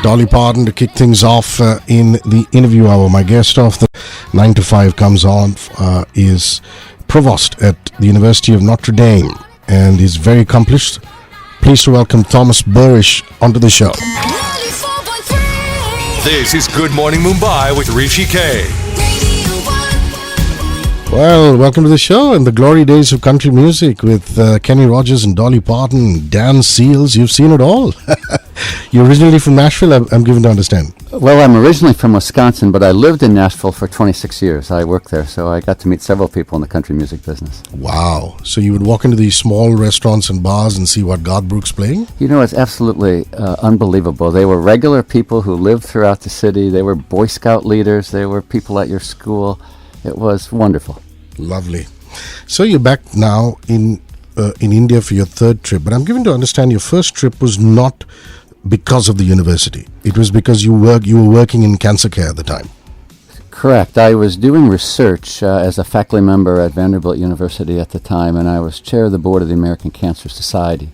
Dolly Parton to kick things off in the interview hour. My guest of the 9 to 5 comes on is Provost at the University of Notre Dame and is very accomplished. Pleased to welcome Thomas Burish onto the show. This is Good Morning Mumbai with Hrishikesh. Well, welcome to the show and the glory days of country music with Kenny Rogers and Dolly Parton, Dan Seals. You've seen it all. You're originally from Nashville, I'm given to understand. Well, I'm originally from Wisconsin, but I lived in Nashville for 26 years. I worked there, so I got to meet several people in the country music business. Wow. So you would walk into these small restaurants and bars and see what Garth Brooks playing? You know, it's absolutely unbelievable. They were regular people who lived throughout the city. They were Boy Scout leaders. They were people at your school. It was wonderful. Lovely. So you're back now in India for your third trip, but I'm given to understand your first trip was not because of the university. It was because you were working in cancer care at the time. Correct. I was doing research as a faculty member at Vanderbilt University at the time, and I was chair of the board of the American Cancer Society.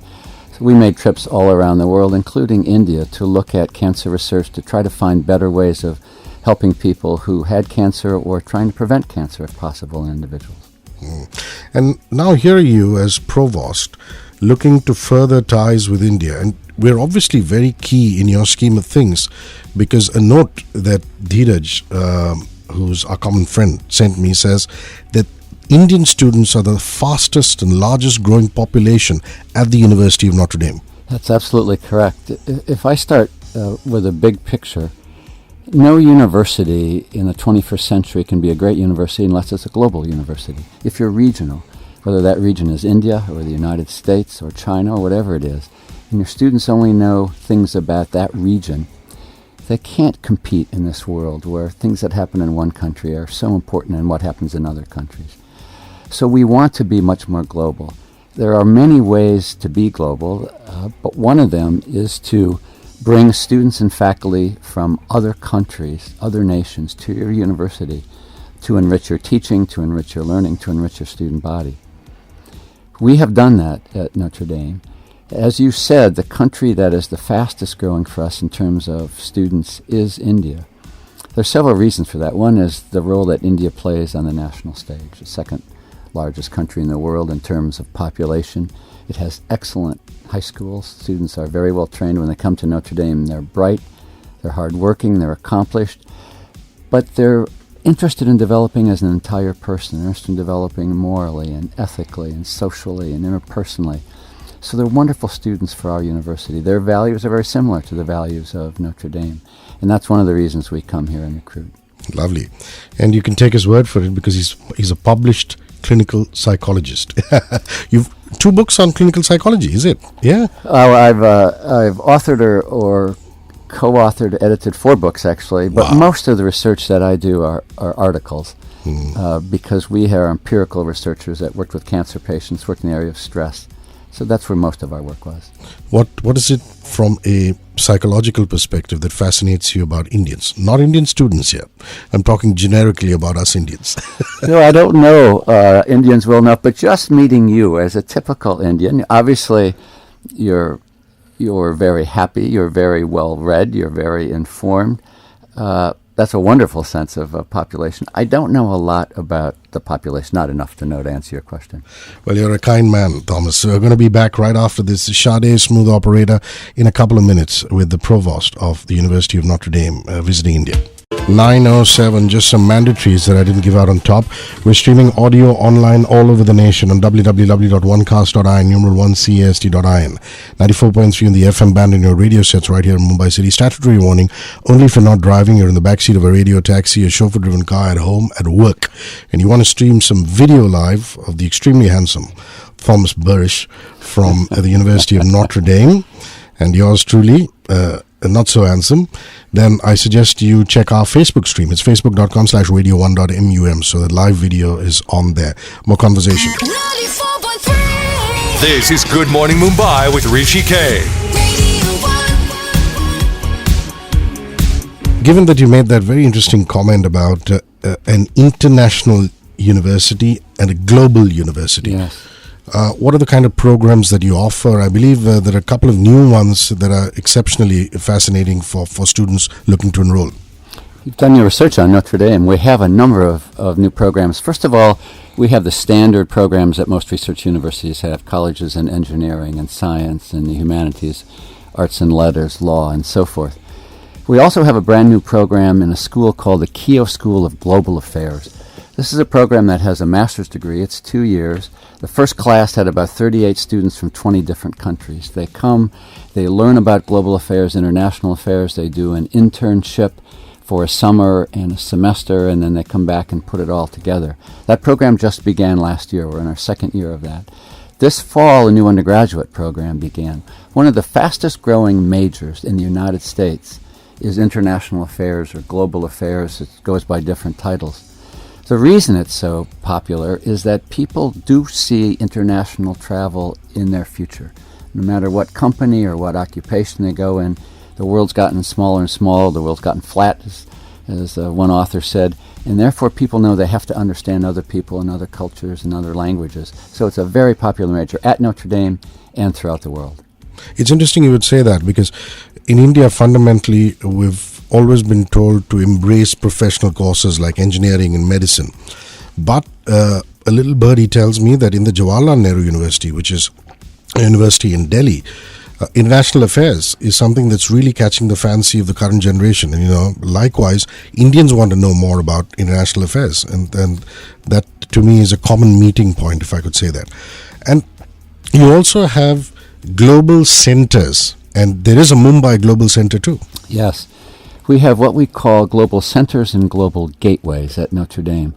So we made trips all around the world, including India, to look at cancer research, to try to find better ways of helping people who had cancer or trying to prevent cancer, if possible, in individuals. And now here are you as Provost looking to further ties with India. And we're obviously very key in your scheme of things because a note that Dheeraj, who's our common friend, sent me says that Indian students are the fastest and largest growing population at the University of Notre Dame. That's absolutely correct. If I start with a big picture, no university in the 21st century can be a great university unless it's a global university. If you're regional, whether that region is India or the United States or China or whatever it is, and your students only know things about that region, they can't compete in this world where things that happen in one country are so important in what happens in other countries. So we want to be much more global. There are many ways to be global, but one of them is to bring students and faculty from other countries, other nations, to your university to enrich your teaching, to enrich your learning, to enrich your student body. We have done that at Notre Dame. As you said, the country that is the fastest growing for us in terms of students is India. There are several reasons for that. One is the role that India plays on the national stage, the second largest country in the world in terms of population. It has excellent high schools. Students are very well trained when they come to Notre Dame. They're bright, they're hardworking, they're accomplished, but they're interested in developing as an entire person. They're interested in developing morally and ethically and socially and interpersonally. So they're wonderful students for our university. Their values are very similar to the values of Notre Dame, and that's one of the reasons we come here and recruit. Lovely. And you can take his word for it because he's a published clinical psychologist. You've 2 books on clinical psychology, is it? Yeah. Oh, I've authored or co-authored, edited 4 books actually, but Wow. most of the research that I do are articles because we are empirical researchers that worked with cancer patients, worked in the area of stress. So that's where most of our work was. What is it from a psychological perspective that fascinates you about Indians? Not Indian students here. I'm talking generically about us Indians. No, I don't know Indians well enough, but just meeting you as a typical Indian, obviously you're very happy, you're very well read, you're very informed. That's a wonderful sense of population. I don't know a lot about the population, not enough to know to answer your question. Well, you're a kind man, Thomas. So we're going to be back right after this Sade Smooth Operator in a couple of minutes with the Provost of the University of Notre Dame visiting India. 9:07, just some mandatories that I didn't give out on top. We're streaming audio online all over the nation on www.onecast.in, numeral1cast.in. 94.3 on the FM band in your radio sets right here in Mumbai City. Statutory warning, only if you're not driving, you're in the backseat of a radio taxi, a chauffeur-driven car at home, at work, and you want to stream some video live of the extremely handsome Thomas Burish from the University of Notre Dame, and yours truly, not so handsome, then I suggest you check our Facebook stream. It's facebook.com/radio1.mum, so the live video is on there. More conversation. This is Good Morning Mumbai with Hrishikesh. Given that you made that very interesting comment about an international university and a global university, Yes. What are the kind of programs that you offer? I believe there are a couple of new ones that are exceptionally fascinating for students looking to enroll. You've done your research on Notre Dame. We have a number of new programs. First of all, we have the standard programs that most research universities have, colleges in engineering and science and the humanities, arts and letters, law, and so forth. We also have a brand new program in a school called the Keough School of Global Affairs. This is a program that has a master's degree. It's 2 years. The first class had about 38 students from 20 different countries. They come, they learn about global affairs, international affairs. They do an internship for a summer and a semester, and then they come back and put it all together. That program just began last year. We're in our second year of that. This fall, a new undergraduate program began. One of the fastest growing majors in the United States is international affairs or global affairs. It goes by different titles. The reason it's so popular is that people do see international travel in their future. No matter what company or what occupation they go in, the world's gotten smaller and smaller, the world's gotten flat, as one author said, and therefore people know they have to understand other people and other cultures and other languages. So it's a very popular major at Notre Dame and throughout the world. It's interesting you would say that, because in India, fundamentally, we've always been told to embrace professional courses like engineering and medicine. But a little birdie tells me that in the Jawaharlal Nehru University, which is a university in Delhi, international affairs is something that's really catching the fancy of the current generation. And, likewise, Indians want to know more about international affairs. And that, to me, is a common meeting point, if I could say that. And you also have global centers. And there is a Mumbai Global Center too. Yes. We have what we call global centers and global gateways at Notre Dame.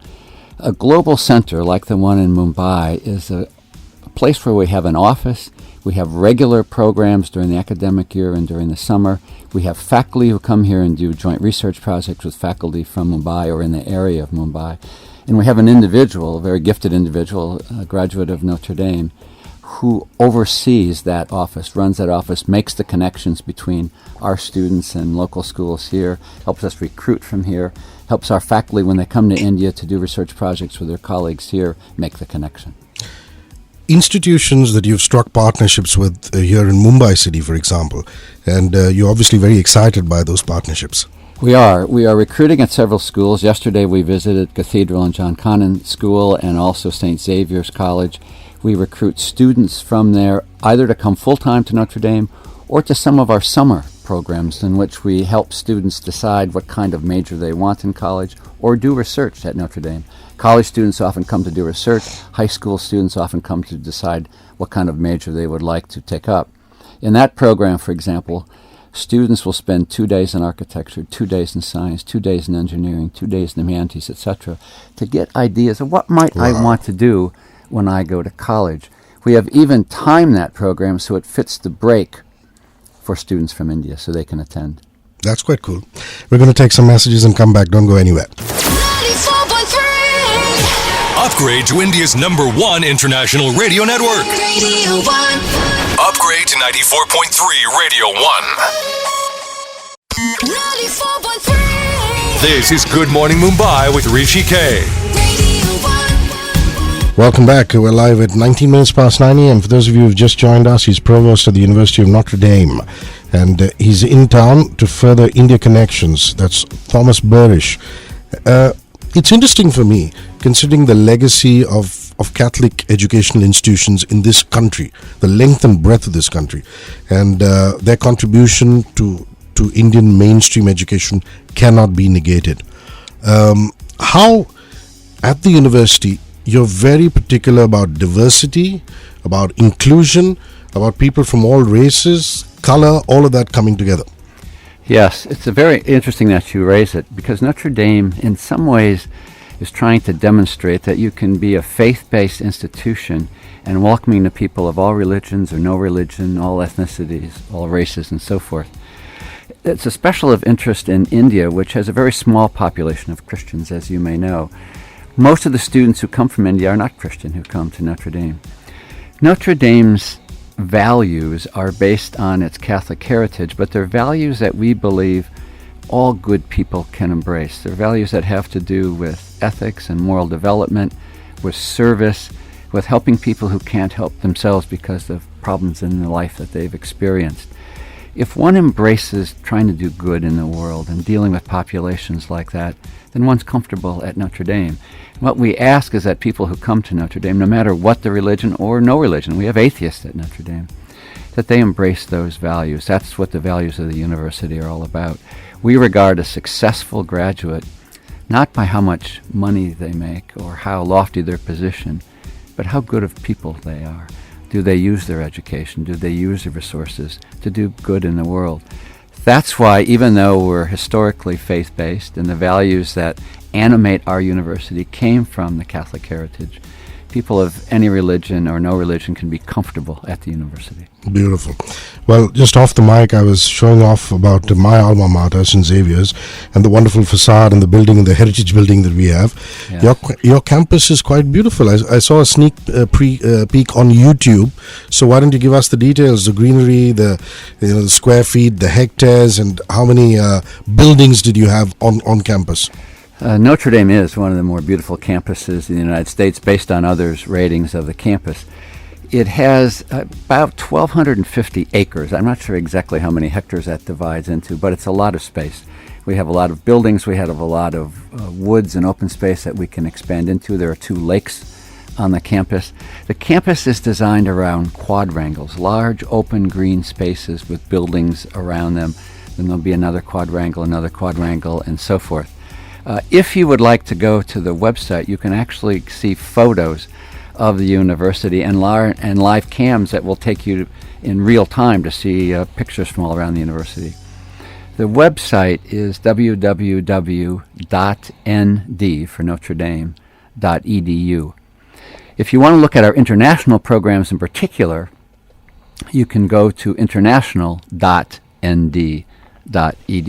A global center, like the one in Mumbai, is a place where we have an office. We have regular programs during the academic year and during the summer. We have faculty who come here and do joint research projects with faculty from Mumbai or in the area of Mumbai. And we have an individual, a very gifted individual, a graduate of Notre Dame, who oversees that office, runs that office, makes the connections between our students and local schools here, helps us recruit from here, helps our faculty when they come to India to do research projects with their colleagues here, make the connection. Institutions that you've struck partnerships with here in Mumbai city, for example, and you're obviously very excited by those partnerships. We are recruiting at several schools. Yesterday we visited Cathedral and John Kannan School and also St. Xavier's College. We recruit students from there either to come full-time to Notre Dame or to some of our summer programs in which we help students decide what kind of major they want in college or do research at Notre Dame. College students often come to do research. High school students often come to decide what kind of major they would like to take up. In that program, for example, students will spend 2 days in architecture, 2 days in science, 2 days in engineering, 2 days in the humanities, etc., to get ideas of what might I want to do when I go to college. We have even timed that program so it fits the break for students from India so they can attend. That's quite cool. We're going to take some messages and come back. Don't go anywhere. 94.3. Upgrade to India's #1 international radio network. Radio 1. Upgrade to 94.3 Radio 1. 94.3. This is Good Morning Mumbai with Hrishikesh. Radio 1. Welcome back. We're live at 19 minutes past 9 a.m. For those of you who've just joined us, he's Provost at the University of Notre Dame. And he's in town to further India connections. That's Thomas Burish. It's interesting for me, considering the legacy of Catholic educational institutions in this country, the length and breadth of this country, and their contribution to Indian mainstream education cannot be negated. How, at the university, you're very particular about diversity, about inclusion, about people from all races, color, all of that coming together. Yes, it's a very interesting that you raise it, because Notre Dame, in some ways, is trying to demonstrate that you can be a faith-based institution and welcoming to people of all religions or no religion, all ethnicities, all races, and so forth. It's a special of interest in India, which has a very small population of Christians, as you may know. Most of the students who come from India are not Christian who come to Notre Dame. Notre Dame's values are based on its Catholic heritage, but they're values that we believe all good people can embrace. They're values that have to do with ethics and moral development, with service, with helping people who can't help themselves because of problems in their life that they've experienced. If one embraces trying to do good in the world and dealing with populations like that, then one's comfortable at Notre Dame. What we ask is that people who come to Notre Dame, no matter what the religion or no religion, we have atheists at Notre Dame, that they embrace those values. That's what the values of the university are all about. We regard a successful graduate not by how much money they make or how lofty their position, but how good of people they are. Do they use their education? Do they use their resources to do good in the world? That's why, even though we're historically faith-based and the values that animate our university came from the Catholic heritage, people of any religion or no religion can be comfortable at the university. Beautiful. Well, just off the mic, I was showing off about my alma mater, St. Xavier's, and the wonderful facade and the building, the heritage building that we have. Yeah. Your campus is quite beautiful. I saw a sneak peek on YouTube. So why don't you give us the details, the greenery, the square feet, the hectares, and how many buildings did you have on campus? Notre Dame is one of the more beautiful campuses in the United States based on others' ratings of the campus. It has about 1,250 acres. I'm not sure exactly how many hectares that divides into, but it's a lot of space. We have a lot of buildings. We have a lot of woods and open space that we can expand into. There are 2 lakes on the campus. The campus is designed around quadrangles, large open green spaces with buildings around them. Then there'll be another quadrangle, and so forth. If you would like to go to the website, you can actually see photos of the university and live cams that will take you in real time to see pictures from all around the university. The website is www.nd for Notre Dame.edu. If you want to look at our international programs in particular, you can go to international.nd.edu.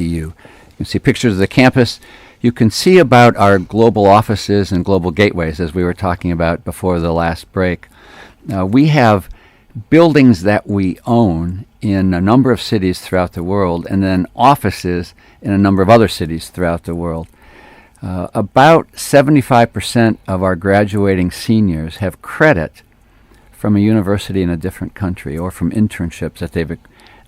You can see pictures of the campus. You can see about our global offices and global gateways, as we were talking about before the last break. We have buildings that we own in a number of cities throughout the world, and then offices in a number of other cities throughout the world. About 75% of our graduating seniors have credit from a university in a different country or from internships that they've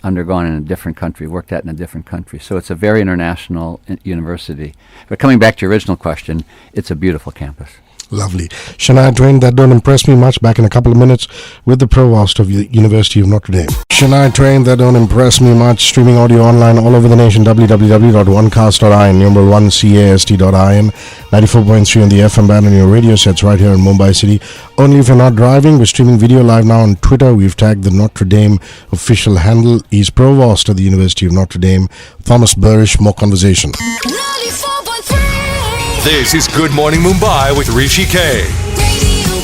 undergone in a different country, worked at in a different country. So it's a very international university. But coming back to your original question, it's a beautiful campus. Lovely. Shania Twain, that don't impress me much. Back in a couple of minutes with the Provost of the University of Notre Dame. Shania Twain, that don't impress me much. Streaming audio online all over the nation. www.onecast.in, numeral 1cast.in. 94.3 on the FM band on your radio sets right here in Mumbai City. Only if you're not driving. We're streaming video live now on Twitter. We've tagged the Notre Dame official handle. He's Provost of the University of Notre Dame, Thomas Burish. More conversation. 94.3 This is Good Morning Mumbai with Hrishikesh. Radio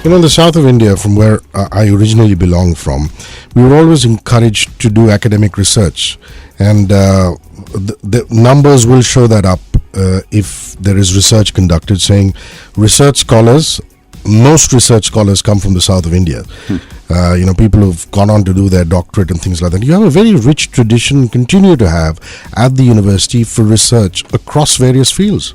1. In the south of India, from where I originally belong from, we were always encouraged to do academic research. And the numbers will show that up if there is research conducted, saying most research scholars come from the south of India. People who've gone on to do their doctorate and things like that. You have a very rich tradition, continue to have, at the university for research across various fields.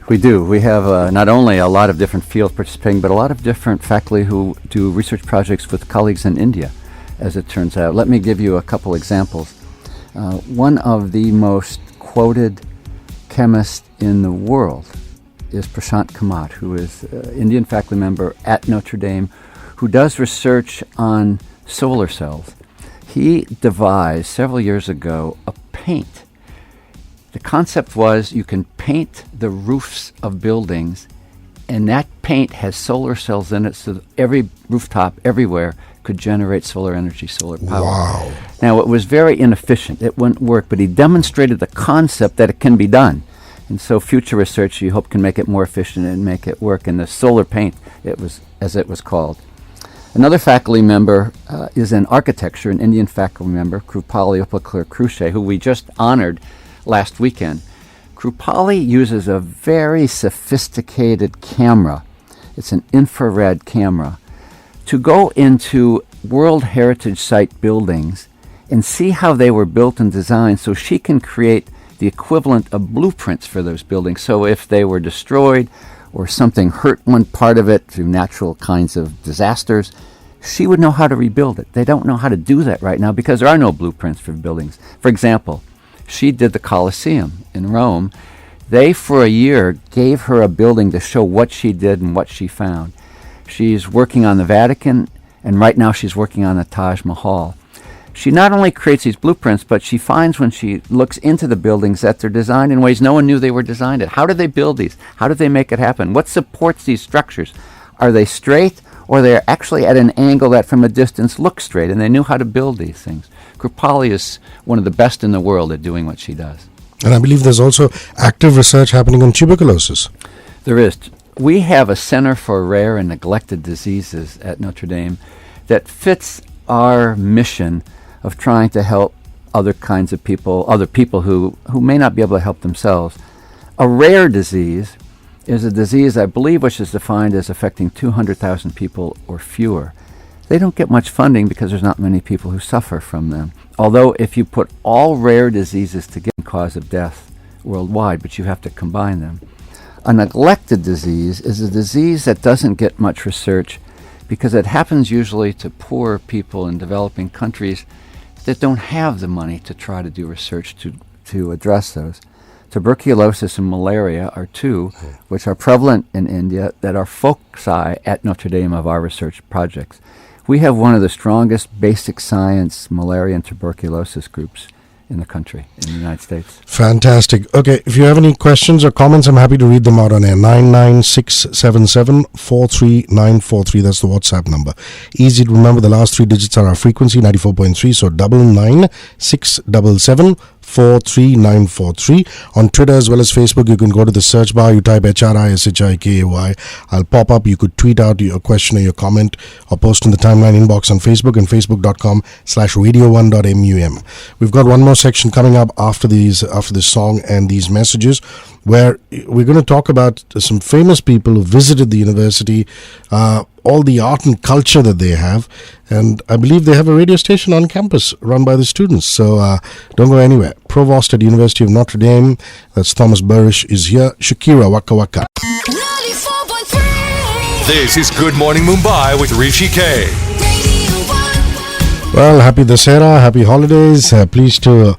We do. We have not only a lot of different fields participating, but a lot of different faculty who do research projects with colleagues in India, as it turns out. Let me give you a couple examples. One of the most quoted chemists in the world is Prashant Kamat, who is an Indian faculty member at Notre Dame, who does research on solar cells. He devised several years ago a paint. The concept was you can paint the roofs of buildings, and that paint has solar cells in it, so that every rooftop everywhere could generate solar energy, solar power. Wow. Now, it was very inefficient. It wouldn't work, but he demonstrated the concept that it can be done. And so future research, you hope, can make it more efficient and make it work. And the solar paint, it was called. Another faculty member is in architecture, an Indian faculty member, Krupali Upakar, who we just honored last weekend. Krupali uses a very sophisticated camera. It's an infrared camera to go into World Heritage Site buildings and see how they were built and designed, so she can create the equivalent of blueprints for those buildings. So if they were destroyed or something hurt one part of it through natural kinds of disasters, she would know how to rebuild it. They don't know how to do that right now because there are no blueprints for buildings. For example, she did the Colosseum in Rome. They, for a year, gave her a building to show what she did and what she found. She's working on the Vatican, and right now she's working on the Taj Mahal. She not only creates these blueprints, but she finds when she looks into the buildings that they're designed in ways no one knew they were designed. How did they build these? How did they make it happen? What supports these structures? Are they straight, or they're actually at an angle that from a distance looks straight? And they knew how to build these things. Kripali is one of the best in the world at doing what she does. And I believe there's also active research happening on tuberculosis. There is. We have a Center for Rare and Neglected Diseases at Notre Dame that fits our mission of trying to help other kinds of people, other people who may not be able to help themselves. A rare disease is a disease, I believe, which is defined as affecting 200,000 people or fewer. They don't get much funding because there's not many people who suffer from them. Although if you put all rare diseases together, cause of death worldwide, but you have to combine them. A neglected disease is a disease that doesn't get much research because it happens usually to poor people in developing countries that don't have the money to try to do research to address those. Tuberculosis and malaria are two which are prevalent in India that are foci at Notre Dame of our research projects. We have one of the strongest basic science malaria and tuberculosis groups in the country, in the United States. Fantastic. Okay, if you have any questions or comments, I'm happy to read them out on air. 99677-43943. That's the WhatsApp number. Easy to remember. The last three digits are our frequency, 94.3. So 99677-43943. On Twitter as well as Facebook, you can go to the search bar. You type HRISHIKAY. I'll pop up. You could tweet out your question or your comment or post in the timeline inbox on Facebook and facebook.com/radio1.mum. We've got one more section coming up after this song and these messages, where we're going to talk about some famous people who visited the university, all the art and culture that they have, and I believe they have a radio station on campus run by the students. So don't go anywhere. Provost at the University of Notre Dame, that's Thomas Burish, is here. Shakira Waka Waka. 94.3 This is Good Morning Mumbai with Hrishikesh. Radio 1. Well, happy Dasera, happy holidays. Pleased to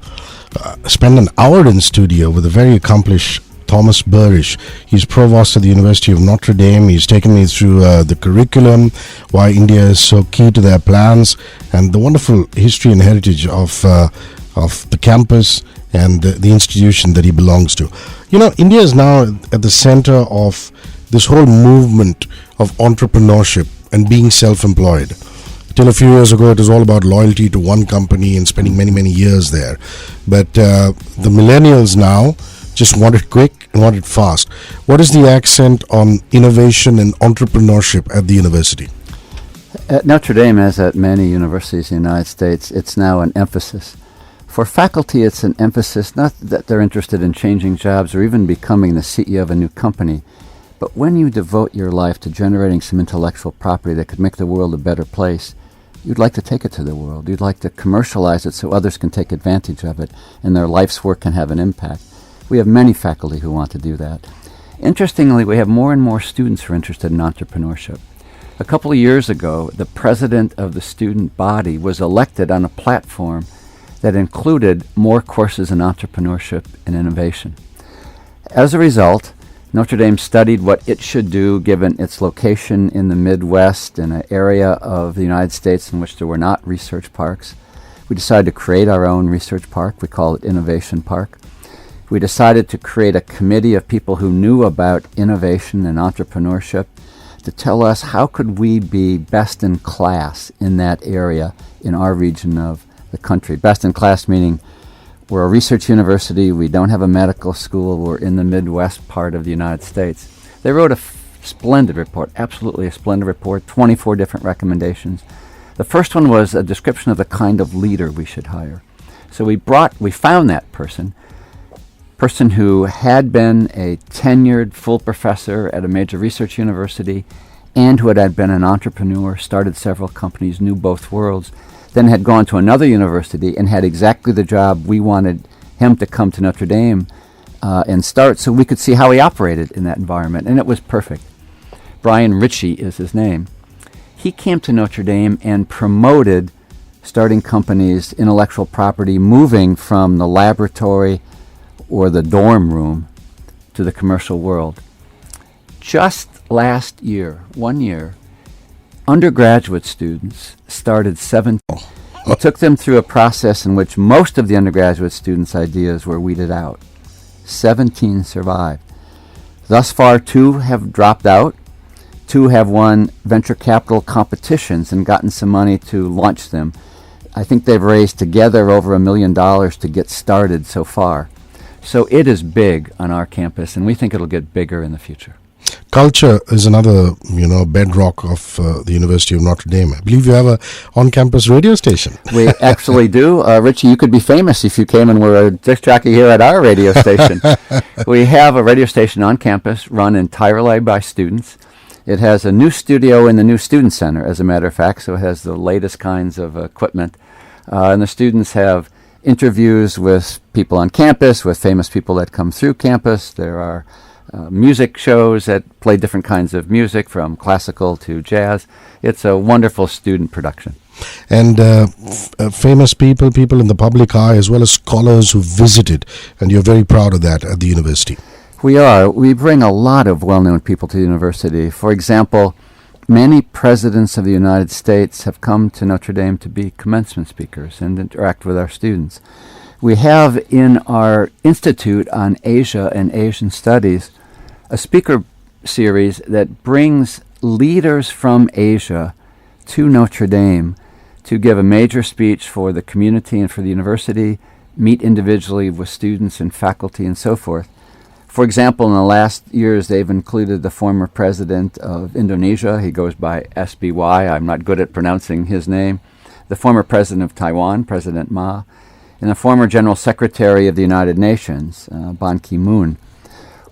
spend an hour in studio with a very accomplished Thomas Burish. He's Provost at the University of Notre Dame. He's taken me through the curriculum, why India is so key to their plans, and the wonderful history and heritage of the campus and the institution that he belongs to. You know, India is now at the center of this whole movement of entrepreneurship and being self-employed. Till a few years ago, it was all about loyalty to one company and spending many, many years there. But the millennials now just want it quick and want it fast. What is the accent on innovation and entrepreneurship at the university? At Notre Dame, as at many universities in the United States, it's now an emphasis. For faculty, it's an emphasis not that they're interested in changing jobs or even becoming the CEO of a new company, but when you devote your life to generating some intellectual property that could make the world a better place, you'd like to take it to the world. You'd like to commercialize it so others can take advantage of it and their life's work can have an impact. We have many faculty who want to do that. Interestingly, we have more and more students who are interested in entrepreneurship. A couple of years ago, the president of the student body was elected on a platform that included more courses in entrepreneurship and innovation. As a result, Notre Dame studied what it should do given its location in the Midwest, in an area of the United States in which there were not research parks. We decided to create our own research park. We call it Innovation Park. We decided to create a committee of people who knew about innovation and entrepreneurship to tell us how could we be best in class in that area in our region of the country. Best in class meaning we're a research university, we don't have a medical school, we're in the Midwest part of the United States. They wrote a splendid report, absolutely a splendid report, 24 different recommendations. The first one was a description of the kind of leader we should hire. So we found that person who had been a tenured full professor at a major research university and who had been an entrepreneur, started several companies, knew both worlds, then had gone to another university and had exactly the job we wanted him to come to Notre Dame and start so we could see how he operated in that environment. And it was perfect. Hrishi is his name. He came to Notre Dame and promoted starting companies, intellectual property, moving from the laboratory or the dorm room to the commercial world. Just last year, 1 year, undergraduate students started 17. We took them through a process in which most of the undergraduate students' ideas were weeded out. 17 survived. Thus far, 2 have dropped out. 2 have won venture capital competitions and gotten some money to launch them. I think they've raised together over $1 million to get started so far. So it is big on our campus, and we think it'll get bigger in the future. Culture is another, bedrock of the University of Notre Dame. I believe you have a on-campus radio station. We actually do. Hrishi, you could be famous if you came and were a disc jockey here at our radio station. We have a radio station on campus run entirely by students. It has a new studio in the new student center, as a matter of fact, so it has the latest kinds of equipment. And the students have interviews with people on campus, with famous people that come through campus. There are music shows that play different kinds of music, from classical to jazz. It's a wonderful student production. And famous people in the public eye, as well as scholars who visited, and you're very proud of that at the university. We are. We bring a lot of well-known people to the university. For example, many presidents of the United States have come to Notre Dame to be commencement speakers and interact with our students. We have in our Institute on Asia and Asian Studies a speaker series that brings leaders from Asia to Notre Dame to give a major speech for the community and for the university, meet individually with students and faculty and so forth. For example, in the last years, they've included the former president of Indonesia. He goes by SBY. I'm not good at pronouncing his name. The former president of Taiwan, President Ma, and the former General Secretary of the United Nations, Ban Ki-moon.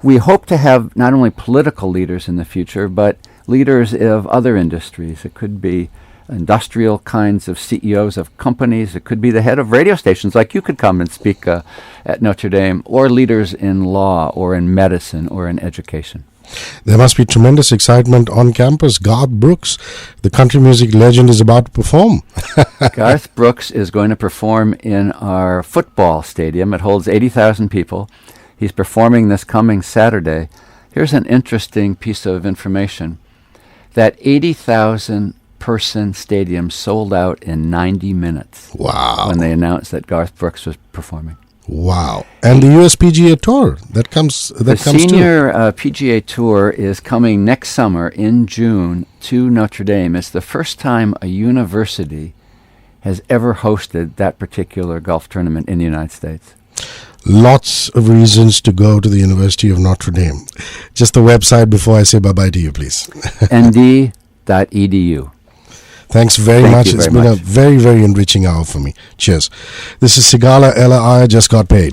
We hope to have not only political leaders in the future, but leaders of other industries. It could be industrial kinds of CEOs of companies. It could be the head of radio stations, like you could come and speak at Notre Dame, or leaders in law or in medicine or in education. There must be tremendous excitement on campus. Garth Brooks, the country music legend, is about to perform. Garth Brooks is going to perform in our football stadium. It holds 80,000 people. He's performing this coming Saturday. Here's an interesting piece of information. That 80,000 person stadium sold out in 90 minutes. Wow. When they announced that Garth Brooks was performing. Wow. And the USPGA Tour, that comes The senior PGA Tour is coming next summer in June to Notre Dame. It's the first time a university has ever hosted that particular golf tournament in the United States. Lots of reasons to go to the University of Notre Dame. Just the website before I say bye-bye to you, please. nd.edu. Thanks very Thank much. you It's very been much. a very, very enriching hour for me. Cheers. This is Sigala Ella. I just got paid.